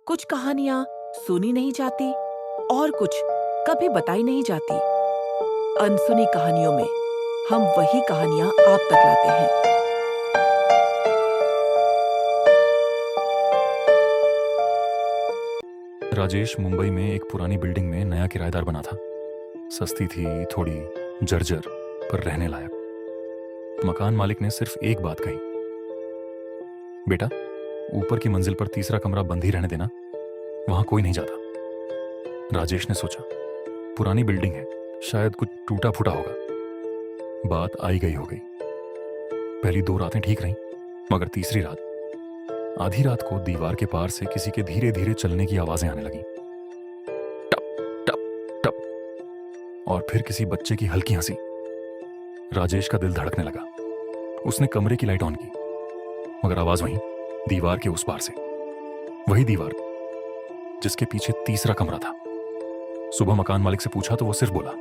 कुछ कहानियां सुनी नहीं जाती और कुछ कभी बताई नहीं जाती। अनसुनी कहानियों में हम वही कहानियां आप तक लाते हैं। राजेश मुंबई में एक पुरानी बिल्डिंग में नया किराएदार बना था। सस्ती थी, थोड़ी जर्जर, पर रहने लायक। मकान मालिक ने सिर्फ एक बात कही, बेटा ऊपर की मंजिल पर तीसरा कमरा बंद ही रहने देना, वहां कोई नहीं जाता। राजेश ने सोचा, पुरानी बिल्डिंग है, शायद कुछ टूटा फूटा होगा। बात आई गई हो गई। पहली 2 रातें ठीक रहीं, मगर तीसरी रात, आधी रात को दीवार के पार से किसी के धीरे धीरे चलने की आवाजें आने लगी। टप टप टप, और फिर किसी बच्चे की हल्की हंसी। राजेश का दिल धड़कने लगा। उसने कमरे की लाइट ऑन की, मगर आवाज वहीं दीवार के उस पार से, वही दीवार जिसके पीछे तीसरा कमरा था। सुबह मकान मालिक से पूछा तो वो सिर्फ बोला,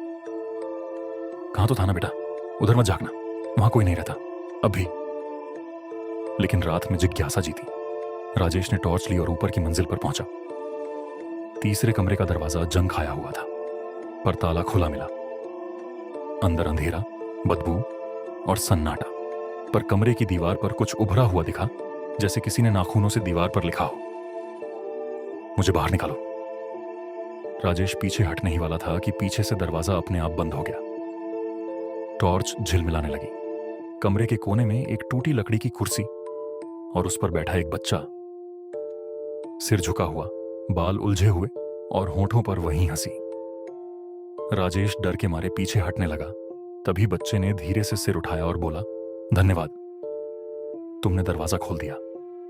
कहां तो था ना बेटा, उधर मत झांकना, वहां कोई नहीं रहता अभी। लेकिन रात में जिज्ञासा जीती। राजेश ने टॉर्च ली और ऊपर की मंजिल पर पहुंचा। तीसरे कमरे का दरवाजा जंग खाया हुआ था, पर ताला खुला मिला। अंदर अंधेरा, बदबू और सन्नाटा, पर कमरे की दीवार पर कुछ उभरा हुआ दिखा, जैसे किसी ने नाखूनों से दीवार पर लिखा हो, मुझे बाहर निकालो। राजेश पीछे हटने ही वाला था कि पीछे से दरवाजा अपने आप बंद हो गया। टॉर्च झिलमिलाने लगी। कमरे के कोने में एक टूटी लकड़ी की कुर्सी और उस पर बैठा एक बच्चा, सिर झुका हुआ, बाल उलझे हुए और होठों पर वही हंसी। राजेश डर के मारे पीछे हटने लगा। तभी बच्चे ने धीरे से सिर उठाया और बोला, धन्यवाद, तुमने दरवाजा खोल दिया।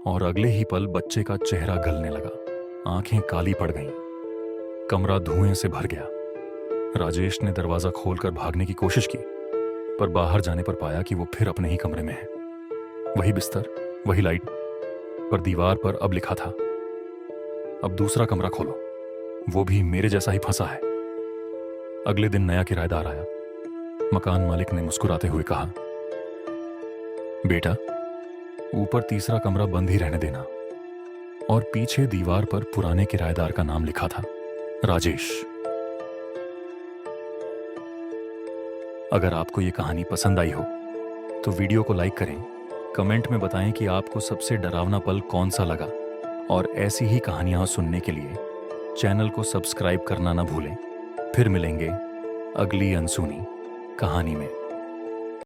और अगले ही पल बच्चे का चेहरा गलने लगा, आंखें काली पड़ गईं, कमरा धुएं से भर गया। राजेश ने दरवाजा खोलकर भागने की कोशिश की, पर बाहर जाने पर पाया कि वो फिर अपने ही कमरे में है। वही बिस्तर, वही लाइट, पर दीवार पर अब लिखा था, अब दूसरा कमरा खोलो, वो भी मेरे जैसा ही फंसा है। अगले दिन नया किराएदार आया। मकान मालिक ने मुस्कुराते हुए कहा, बेटा ऊपर तीसरा कमरा बंद ही रहने देना। और पीछे दीवार पर पुराने किराएदार का नाम लिखा था, राजेश। अगर आपको यह कहानी पसंद आई हो तो वीडियो को लाइक करें, कमेंट में बताएं कि आपको सबसे डरावना पल कौन सा लगा, और ऐसी ही कहानियां सुनने के लिए चैनल को सब्सक्राइब करना ना भूलें। फिर मिलेंगे अगली अनसुनी कहानी में।